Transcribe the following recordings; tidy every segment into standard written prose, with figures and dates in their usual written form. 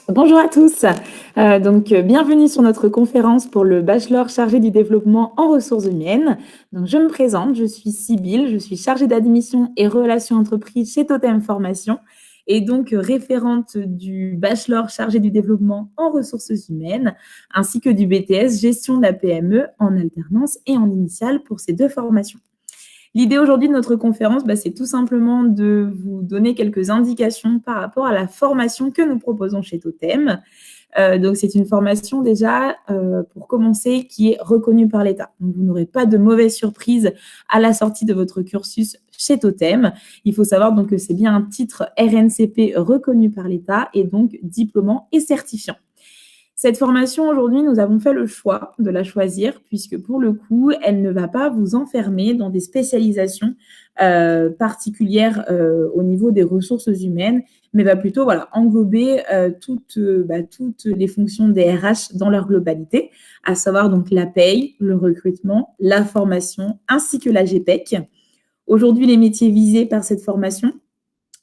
Bonjour à tous. Bienvenue sur notre conférence pour le bachelor chargé du développement en ressources humaines. Donc, je me présente, je suis Sybille, je suis chargée d'admission et relations entreprises chez Totem Formation et donc référente du bachelor chargé du développement en ressources humaines ainsi que du BTS gestion de la PME en alternance et en initiale pour ces deux formations. L'idée aujourd'hui de notre conférence, c'est tout simplement de vous donner quelques indications par rapport à la formation que nous proposons chez Totem. Donc, c'est une formation déjà, pour commencer, qui est reconnue par l'État. Donc, vous n'aurez pas de mauvaises surprises à la sortie de votre cursus chez Totem. Il faut savoir donc que c'est bien un titre RNCP reconnu par l'État et donc diplômant et certifiant. Cette formation, aujourd'hui, nous avons fait le choix de la choisir puisque, pour le coup, elle ne va pas vous enfermer dans des spécialisations particulières au niveau des ressources humaines, mais va plutôt englober toutes les fonctions des RH dans leur globalité, à savoir donc la paye, le recrutement, la formation, ainsi que la GPEC. Aujourd'hui, les métiers visés par cette formation,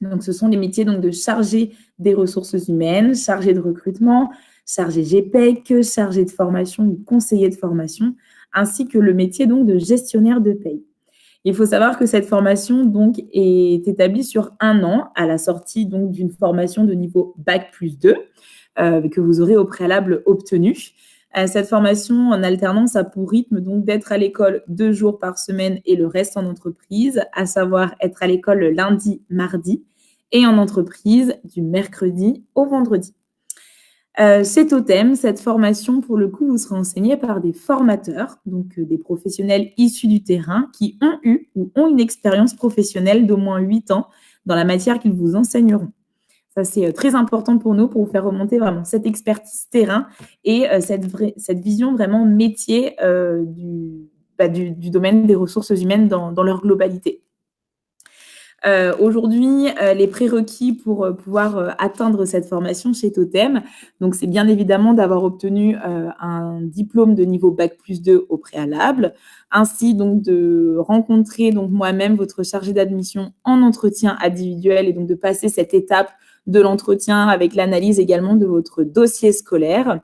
donc, ce sont les métiers donc, de chargé des ressources humaines, chargé de recrutement, chargé GPEC, chargé de formation ou conseiller de formation, ainsi que le métier donc, de gestionnaire de paye. Il faut savoir que cette formation donc, est établie sur 1 an à la sortie donc, d'une formation de niveau Bac+2 que vous aurez au préalable obtenue. Cette formation en alternance a pour rythme donc d'être à l'école 2 jours par semaine et le reste en entreprise, à savoir être à l'école le lundi, mardi et en entreprise du mercredi au vendredi. Chez Totem, cette formation, pour le coup, vous serez enseignée par des formateurs, donc des professionnels issus du terrain qui ont eu ou ont une expérience professionnelle d'au moins 8 ans dans la matière qu'ils vous enseigneront. Ça, c'est très important pour nous, pour vous faire remonter vraiment cette expertise terrain et cette vision vraiment métier du domaine des ressources humaines dans leur globalité. Aujourd'hui, les prérequis pour pouvoir atteindre cette formation chez Totem, donc c'est bien évidemment d'avoir obtenu un diplôme de niveau Bac+2 au préalable, ainsi donc de rencontrer donc moi-même votre chargé d'admission en entretien individuel et donc de passer cette étape de l'entretien avec l'analyse également de votre dossier scolaire.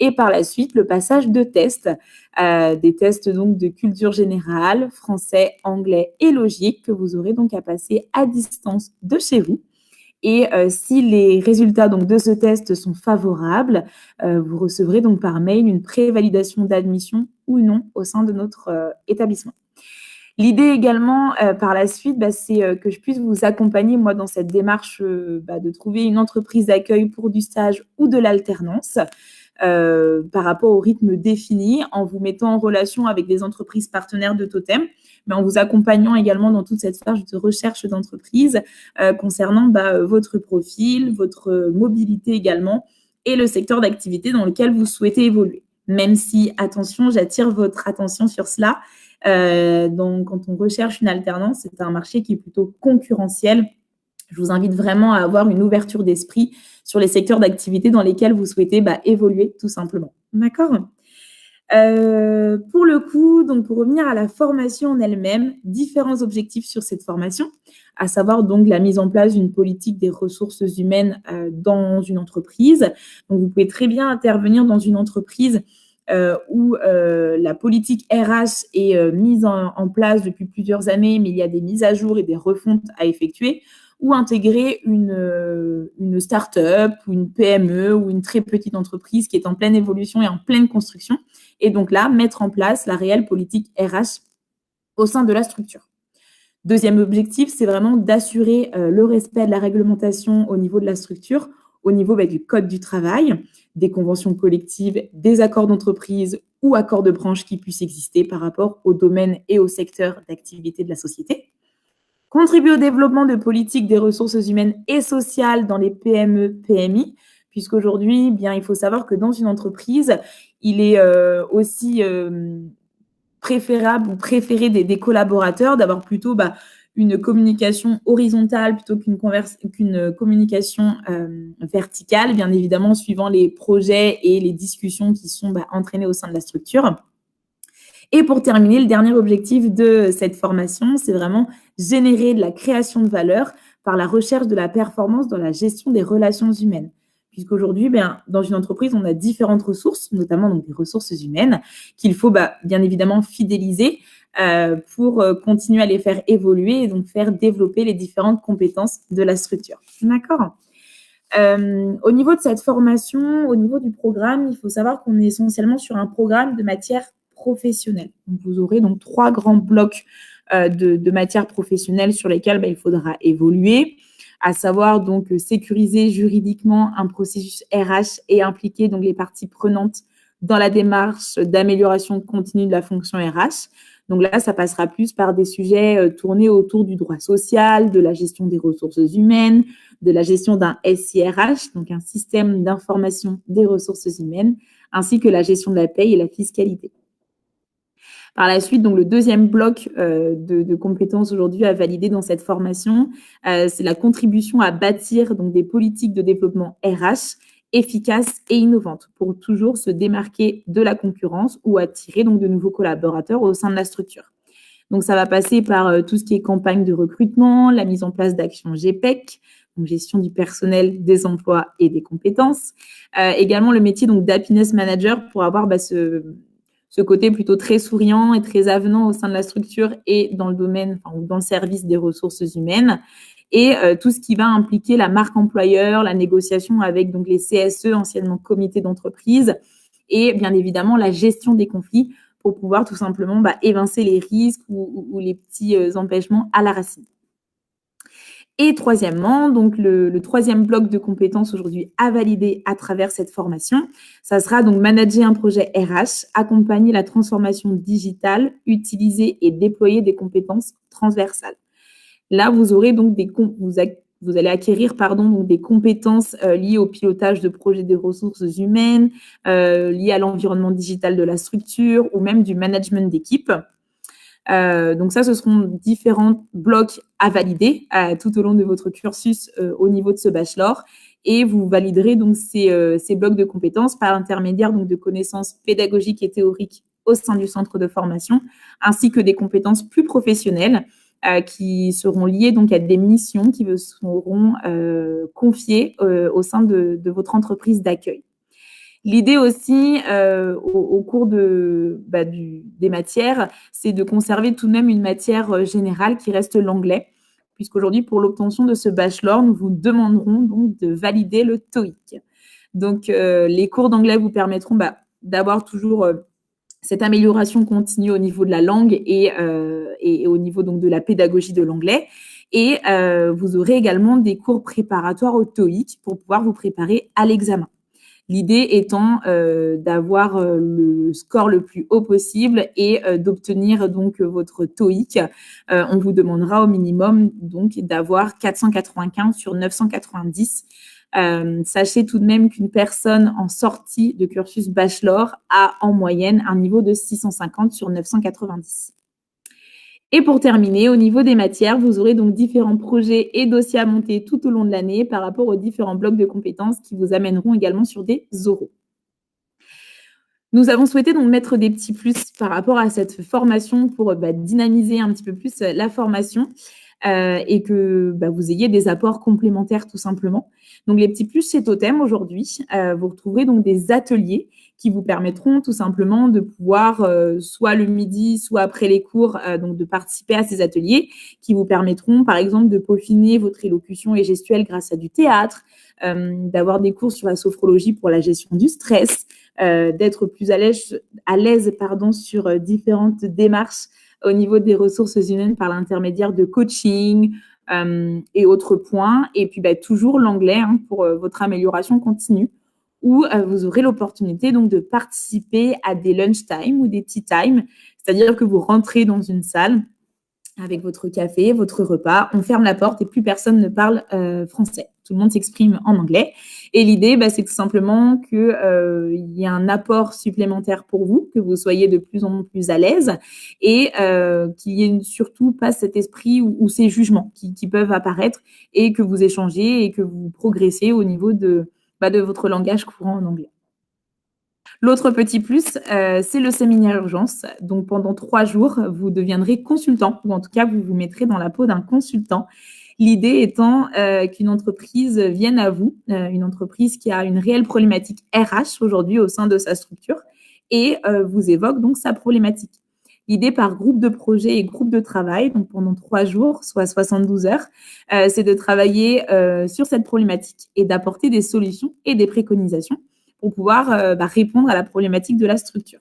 Et par la suite, le passage de tests, des tests donc de culture générale, français, anglais et logique que vous aurez donc à passer à distance de chez vous. Et si les résultats donc, de ce test sont favorables, vous recevrez donc par mail une prévalidation d'admission ou non au sein de notre établissement. L'idée également, par la suite, c'est que je puisse vous accompagner, moi, dans cette démarche de trouver une entreprise d'accueil pour du stage ou de l'alternance par rapport au rythme défini, en vous mettant en relation avec des entreprises partenaires de Totem, mais en vous accompagnant également dans toute cette phase de recherche d'entreprise concernant votre profil, votre mobilité également et le secteur d'activité dans lequel vous souhaitez évoluer. Même si, attention, j'attire votre attention sur cela, donc quand on recherche une alternance, c'est un marché qui est plutôt concurrentiel. Je vous invite vraiment à avoir une ouverture d'esprit sur les secteurs d'activité dans lesquels vous souhaitez évoluer tout simplement. D'accord ? Pour le coup, donc pour revenir à la formation en elle-même, différents objectifs sur cette formation, à savoir donc la mise en place d'une politique des ressources humaines dans une entreprise. Donc vous pouvez très bien intervenir dans une entreprise où la politique RH est mise en place depuis plusieurs années, mais il y a des mises à jour et des refontes à effectuer, ou intégrer une start-up ou une PME ou une très petite entreprise qui est en pleine évolution et en pleine construction. Et donc là, mettre en place la réelle politique RH au sein de la structure. Deuxième objectif, c'est vraiment d'assurer le respect de la réglementation au niveau de la structure, au niveau du code du travail, des conventions collectives, des accords d'entreprise ou accords de branche qui puissent exister par rapport au domaine et au secteur d'activité de la société. Contribuer au développement de politiques des ressources humaines et sociales dans les PME, PMI, puisqu'aujourd'hui, il faut savoir que dans une entreprise, il est aussi préférable ou préféré des collaborateurs d'avoir plutôt une communication horizontale plutôt qu'une communication verticale, bien évidemment, suivant les projets et les discussions qui sont entraînées au sein de la structure. Et pour terminer, le dernier objectif de cette formation, c'est vraiment générer de la création de valeur par la recherche de la performance dans la gestion des relations humaines. puisqu'aujourd'hui, dans une entreprise, on a différentes ressources, notamment donc des ressources humaines, qu'il faut bien évidemment fidéliser pour continuer à les faire évoluer et donc faire développer les différentes compétences de la structure. D'accord. Au niveau de cette formation, au niveau du programme, il faut savoir qu'on est essentiellement sur un programme de matière professionnelle. Donc, vous aurez donc 3 grands blocs de matières professionnelles sur lesquels il faudra évoluer, à savoir donc sécuriser juridiquement un processus RH et impliquer donc les parties prenantes dans la démarche d'amélioration continue de la fonction RH. Donc là, ça passera plus par des sujets tournés autour du droit social, de la gestion des ressources humaines, de la gestion d'un SIRH, donc un système d'information des ressources humaines, ainsi que la gestion de la paie et la fiscalité. Par la suite, donc le deuxième bloc de compétences aujourd'hui à valider dans cette formation, c'est la contribution à bâtir donc des politiques de développement RH efficaces et innovantes pour toujours se démarquer de la concurrence ou attirer donc de nouveaux collaborateurs au sein de la structure. Donc, ça va passer par tout ce qui est campagne de recrutement, la mise en place d'actions GPEC, donc gestion du personnel, des emplois et des compétences. Également, le métier donc d'happiness manager pour avoir ce côté plutôt très souriant et très avenant au sein de la structure et dans le domaine, ou dans le service des ressources humaines. Et tout ce qui va impliquer la marque employeur, la négociation avec donc les CSE, anciennement comités d'entreprise, et bien évidemment la gestion des conflits pour pouvoir tout simplement évincer les risques ou les petits empêchements à la racine. Et troisièmement, donc le troisième bloc de compétences aujourd'hui à valider à travers cette formation, ça sera donc manager un projet RH, accompagner la transformation digitale, utiliser et déployer des compétences transversales. Là, vous aurez donc vous allez acquérir donc des compétences liées au pilotage de projets de ressources humaines, liées à l'environnement digital de la structure ou même du management d'équipe. Donc ça, ce seront différents blocs à valider tout au long de votre cursus au niveau de ce bachelor. Et vous validerez donc ces blocs de compétences par l'intermédiaire donc de connaissances pédagogiques et théoriques au sein du centre de formation, ainsi que des compétences plus professionnelles qui seront liées donc à des missions qui vous seront confiées au sein de votre entreprise d'accueil. L'idée aussi, au cours des matières, c'est de conserver tout de même une matière générale qui reste l'anglais, puisqu'aujourd'hui, pour l'obtention de ce bachelor, nous vous demanderons donc de valider le TOEIC. Donc, les cours d'anglais vous permettront d'avoir toujours cette amélioration continue au niveau de la langue et au niveau donc de la pédagogie de l'anglais. Et vous aurez également des cours préparatoires au TOEIC pour pouvoir vous préparer à l'examen. L'idée étant d'avoir le score le plus haut possible et d'obtenir donc votre TOEIC. On vous demandera au minimum donc d'avoir 495 sur 990. Sachez tout de même qu'une personne en sortie de cursus bachelor a en moyenne un niveau de 650 sur 990. Et pour terminer, au niveau des matières, vous aurez donc différents projets et dossiers à monter tout au long de l'année par rapport aux différents blocs de compétences qui vous amèneront également sur des oraux. Nous avons souhaité donc mettre des petits plus par rapport à cette formation pour dynamiser un petit peu plus la formation et que vous ayez des apports complémentaires tout simplement. Donc les petits plus chez Totem aujourd'hui, vous retrouverez donc des ateliers qui vous permettront tout simplement de pouvoir, soit le midi, soit après les cours, donc de participer à ces ateliers qui vous permettront, par exemple, de peaufiner votre élocution et gestuelle grâce à du théâtre, d'avoir des cours sur la sophrologie pour la gestion du stress, d'être plus à l'aise sur différentes démarches au niveau des ressources humaines par l'intermédiaire de coaching et autres points. Et puis, toujours l'anglais pour votre amélioration continue, où vous aurez l'opportunité donc de participer à des lunch time ou des tea time, c'est-à-dire que vous rentrez dans une salle avec votre café, votre repas, on ferme la porte et plus personne ne parle français. Tout le monde s'exprime en anglais. Et l'idée, c'est tout simplement qu'il y ait un apport supplémentaire pour vous, que vous soyez de plus en plus à l'aise et qu'il n'y ait surtout pas cet esprit ou ces jugements qui peuvent apparaître et que vous échangez et que vous progressez au niveau de votre langage courant en anglais. L'autre petit plus, c'est le séminaire urgence. Donc, pendant 3 jours, vous deviendrez consultant, ou en tout cas, vous vous mettrez dans la peau d'un consultant. L'idée étant qu'une entreprise vienne à vous, une entreprise qui a une réelle problématique RH aujourd'hui au sein de sa structure et vous évoque donc sa problématique. L'idée par groupe de projet et groupe de travail, donc pendant 3 jours, soit 72 heures, c'est de travailler sur cette problématique et d'apporter des solutions et des préconisations pour pouvoir répondre à la problématique de la structure.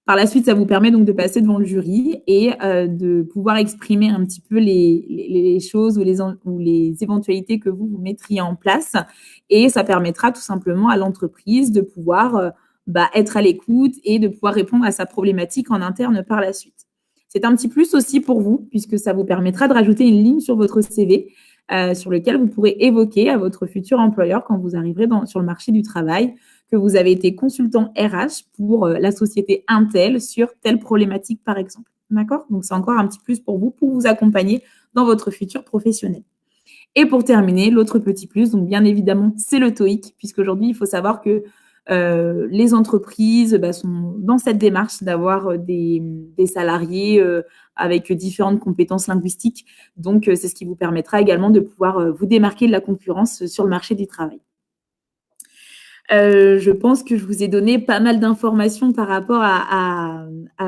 Par la suite, ça vous permet donc de passer devant le jury et de pouvoir exprimer un petit peu les choses ou les éventualités que vous mettriez en place. Et ça permettra tout simplement à l'entreprise de pouvoir être à l'écoute et de pouvoir répondre à sa problématique en interne par la suite. C'est un petit plus aussi pour vous, puisque ça vous permettra de rajouter une ligne sur votre CV sur lequel vous pourrez évoquer à votre futur employeur quand vous arriverez sur le marché du travail que vous avez été consultant RH pour la société Intel sur telle problématique, par exemple. D'accord? Donc, c'est encore un petit plus pour vous accompagner dans votre futur professionnel. Et pour terminer, l'autre petit plus, donc bien évidemment, c'est le TOEIC, puisqu'aujourd'hui, il faut savoir que les entreprises sont dans cette démarche d'avoir des salariés avec différentes compétences linguistiques. Donc, c'est ce qui vous permettra également de pouvoir vous démarquer de la concurrence sur le marché du travail. Je pense que je vous ai donné pas mal d'informations par rapport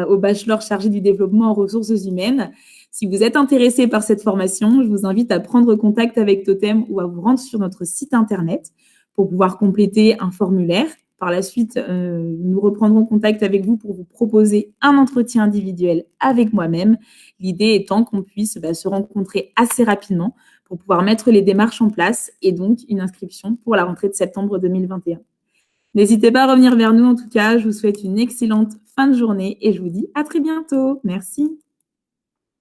au bachelor chargé du développement en ressources humaines. Si vous êtes intéressé par cette formation, je vous invite à prendre contact avec Totem ou à vous rendre sur notre site internet pour pouvoir compléter un formulaire. Par la suite, nous reprendrons contact avec vous pour vous proposer un entretien individuel avec moi-même. L'idée étant qu'on puisse se rencontrer assez rapidement pour pouvoir mettre les démarches en place et donc une inscription pour la rentrée de septembre 2021. N'hésitez pas à revenir vers nous. En tout cas, je vous souhaite une excellente fin de journée et je vous dis à très bientôt. Merci.